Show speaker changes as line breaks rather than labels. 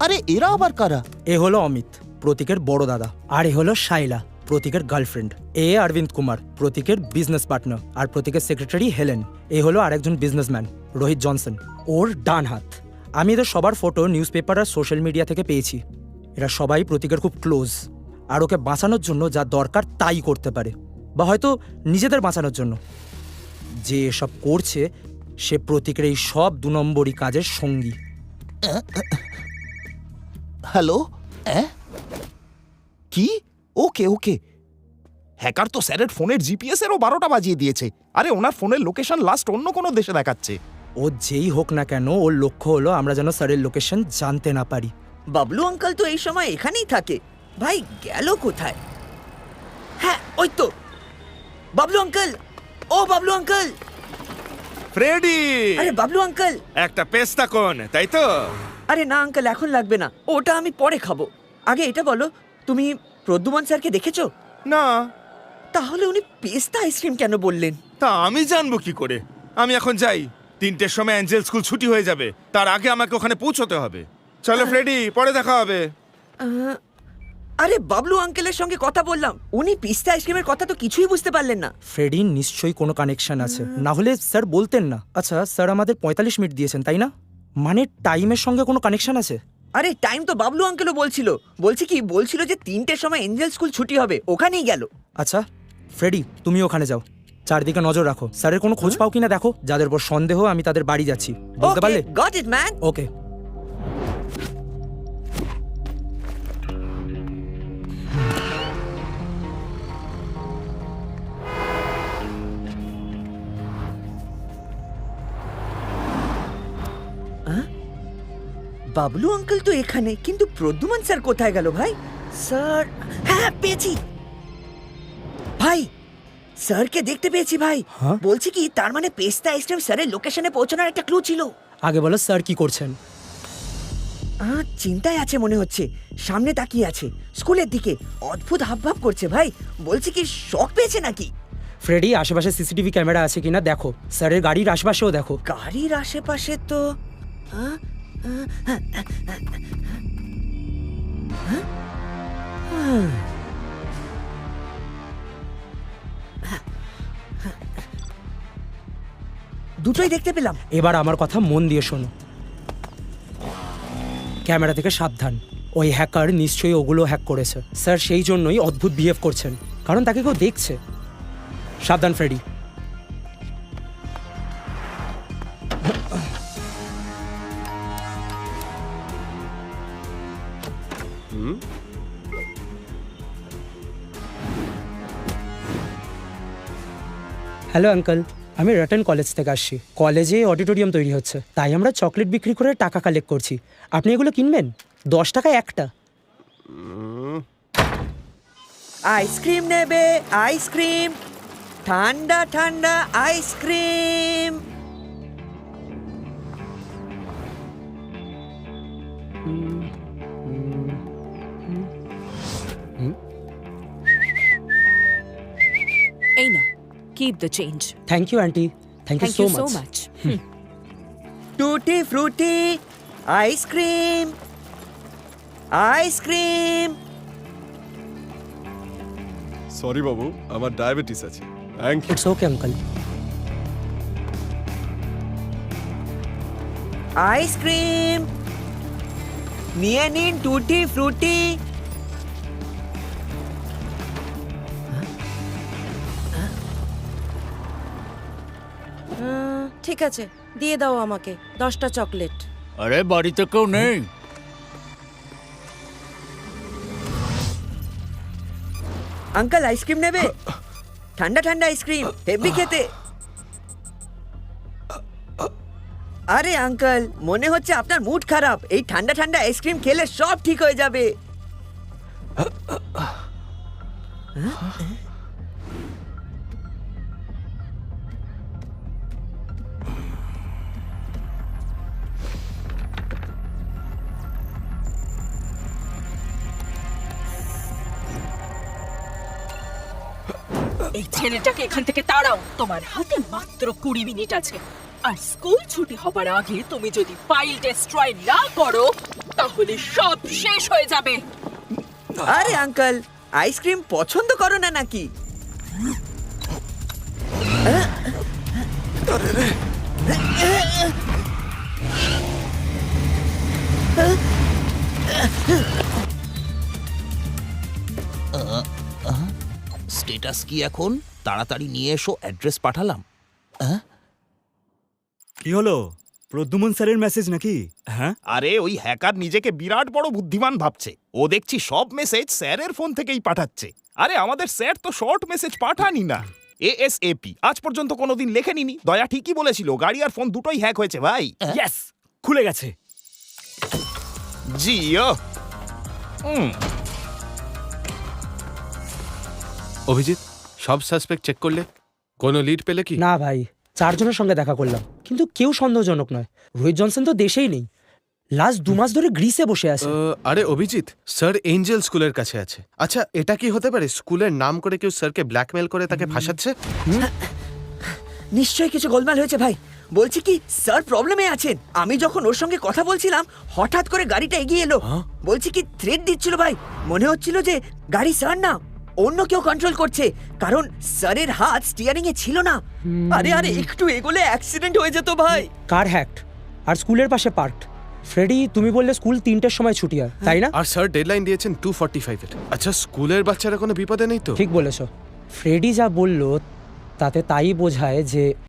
আরে এরা আবার কারা?
এ হলো অমিত, প্রতীকের বড় দাদা। আর এ হলো শাইলা, প্রতীকের গার্লফ্রেন্ড। এ অরবিন্দ কুমার, প্রতীকের বিজনেস পার্টনার। আর প্রতীকের সেক্রেটারি হেলেন। এ হলো আরেকজন বিজনেসম্যান, রোহিত জনসন, ওর ডান হাত। আমি এদের সবার ফটো নিউজ পেপার আর সোশ্যাল মিডিয়া থেকে পেয়েছি। এরা সবাই প্রতীকের খুব ক্লোজ, আর ওকে বাঁচানোর জন্য যা দরকার তাই করতে পারে, বা হয়তো নিজেদের বাঁচানোর জন্য। যে এসব করছে সে প্রতীকের এই সব 2 নম্বরই কাজের সঙ্গী।
হ্যালো, কি? ওকে ওকে। হ্যাকার তো স্যারের ফোনের জিপিএস এরও 12টা বাজিয়ে দিয়েছে। আরে ওনার ফোনের লোকেশন লাস্ট অন্য কোনো দেশে দেখাচ্ছে।
ও যেই হোক না কেন, ওর লক্ষ্য হলো আমরা যেন স্যারের লোকেশন জানতে না পারি।
বাবলু আঙ্কেল তো এই সময় এখানেই থাকে। ভাই গেল কোথায়? হ্যাঁ ওই তো বাবলু আঙ্কেল। ও বাবলু আঙ্কেল।
ফ্রেডি!
আরে বাবলু আঙ্কেল।
একটা পেস্তা কোন, তাই তো?
আরে না আঙ্কেল, এখন লাগবে না, ওটা আমি পরে খাবো। আগে এটা বলো, তুমি প্রদ্যুমান স্যারকে দেখেছো?
না।
তাহলে উনি পেস্তা আইসক্রিম কেন বললেন?
তা আমি জানবো কি করে? আমি এখন যাই, 3টের সময় অ্যাঞ্জেল স্কুল ছুটি হয়ে যাবে, তার আগে আমাকে ওখানে পৌঁছতে হবে। চলো ফ্রেডি, পরে দেখা হবে।
আরে বাবলু আঙ্কেলের সঙ্গে কথা বললাম, উনি পিস্তা আইসক্রিমের কথা তো কিছুই বুঝতে পারলেন না।
ফ্রেডির নিশ্চয়ই কোনো কানেকশন আছে, না হলে স্যার বলতেন না। আচ্ছা স্যার আমাদের 45 মিনিট দিয়েছেন তাই না? মানে টাইমের সঙ্গে কোনো কানেকশন আছে?
আরে টাইম তো বাবলু আঙ্কেলও বলছিল যে 3টের সময় এঞ্জেল স্কুল ছুটি হবে, ওখানেই গেল।
আচ্ছা ফ্রেডি, তুমি ওখানে যাও, চারদিকে নজর রাখো। স্যারের কোনো খোঁজ পাও কিনা দেখো। যাদের উপর সন্দেহ আমি তাদের বাড়ি যাচ্ছি, বলতে পারলে?
Got it man.
Okay.
Bablu uncle তো এখানে, কিন্তু প্রদ্যুমান স্যার কোথায় গেল ভাই? স্যার, হ্যাঁ পেয়েছি ভাই, স্যারকে দেখতে পেয়েছি ভাই।
হ্যাঁ?
বলছি কি, তার মানে পেস্তা আইসক্রিম স্যারের লোকেশনে পৌঁছানোর একটা ক্লু ছিল।
আগে বলো স্যার কি করছেন?
চিন্তায় আছে মনে হচ্ছে, সামনে তাকিয়ে আছে স্কুলের দিকে, অদ্ভুত হাবভাব করছে ভাই। বলছি কি, শক পেয়েছে নাকি?
ফ্রেডি, আশেপাশে সিসিটিভি ক্যামেরা আছে কিনা দেখো, স্যারের গাড়ির আশেপাশেও দেখো।
গাড়ির আশেপাশে তো দুটোই দেখতে পেলাম।
এবার আমার কথা মন দিয়ে শোনো, ক্যামেরা থেকে সাবধান। ওই হ্যাকার নিশ্চয়ই ওগুলো হ্যাক করেছে। স্যার সেই জন্যই অদ্ভুত বিহেভ করছেন, কারণ তাকে কেউ দেখছে। সাবধান ফ্রেডি। হ্যালো আঙ্কেল, আমি রটন কলেজ থেকে আসছি। কলেজে অডিটোরিয়াম তৈরি হচ্ছে, তাই আমরা চকলেট বিক্রি করে টাকা কালেক্ট করছি। আপনি এগুলো কিনবেন? 10 টাকায় একটা।
আইসক্রিম নেবে? আইসক্রিম, ঠান্ডা ঠান্ডা আইসক্রিম।
এই নাও, keep the change.
Thank you aunty, thank you
Thank
so
you so
much.
much.
Tutti Frooti ice cream, ice cream.
Sorry বাবু, আমার ডায়াবেটিস আছে। Thank you.
It's okay uncle.
Ice cream নিয়ে নিন, টুটি ফ্রুটি।
ঠিক আছে, দিয়ে দাও আমাকে 10টা চকলেট।
আরে বাড়িতে কেউ নেই?
আঙ্কেল আইসক্রিম নেবে? ঠান্ডা ঠান্ডা আইসক্রিম, হেভি খেতে। আরে আঙ্কেল, মনে হচ্ছে আপনার মুড খারাপ। এই ঠান্ডা ঠান্ডা আইসক্রিম খেলে সব ঠিক হয়ে যাবে।
এই ছেলেটাকে এখান থেকে তাড়াও। তোমার হাতে মাত্র 20 মিনিট আছে, আর স্কুল ছুটি হবার আগে তুমি যদি ফাইল ডেস্ট্রয় না করো তাহলে সব শেষ হয়ে যাবে।
আরে আঙ্কেল, আইসক্রিম পছন্দ করো না নাকি?
স্ট্যাটাস কি এখন? তাড়াতাড়ি নিয়ে এসো, অ্যাড্রেস পাঠালাম।
কি হলো? প্রদ্যুমন স্যারের মেসেজ নাকি? হ্যাঁ,
আরে ওই হ্যাকার নিজেকে বিরাট বড় বুদ্ধিমান ভাবছে। ও দেখছি সব মেসেজ স্যারের ফোন থেকেই পাঠাচ্ছে। আরে আমাদের স্যার তো শর্ট মেসেজ পাঠানি না, এএসএপি আজ পর্যন্ত কোনোদিন লেখেনি। দয়া ঠিকই বলেছিল, গাড়ি আর ফোন দুটোই হ্যাক হয়েছে ভাই।
ইয়েস, খুলে গেছে।
জিও।
অভিজিৎ, সব সাসপেক্ট চেক করলে কোনো লিড পেলে কি?
না ভাই, 4 জনের সঙ্গে দেখা করলাম, কিন্তু কেউ সন্দেহজনক নয়। রোহিত জনসন তো দেশেই নেই, লাস্ট 2 মাস ধরে গ্রিসে বসে আছে।
আরে অভিজিৎ, স্যার এঞ্জেল স্কুলের কাছে আছে। আচ্ছা, এটা কি হতে পারে স্কুলের নাম করে কেউ স্যারকে ব্ল্যাকমেল করে তাকে ফাঁসাচ্ছে?
নিশ্চয়ই কিছু গোলমাল হয়েছে ভাই। বলছি কি, স্যার প্রবলেমে আছেন। আমি যখন ওর সঙ্গে কথা বলছিলাম, হঠাৎ করে গাড়িটা এগিয়ে এলো। বলছি কি, থ্রেট দিচ্ছিল ভাই। মনে হচ্ছিল যে গাড়ি স্যার না, অন্য কেউ কন্ট্রোল করছে, কারণ স্যারের হাত স্টিয়ারিং এ ছিল না। আরে আরে, একটু এগোলে অ্যাক্সিডেন্ট হয়ে যেত ভাই।
কার হ্যাক্ট আর স্কুলের পাশে পার্কড। ফ্রেডি, তুমি বললে স্কুল 3টের সময় ছুটি হয়, তাই না?
আর স্যার ডেডলাইন দিয়েছেন 2:45-এর। আচ্ছা, স্কুলের বাচ্চারা কোনো বিপদে নেই তো?
ঠিক বলেছ। ফ্রেডি যা বলল তাতে তাই বোঝায় যে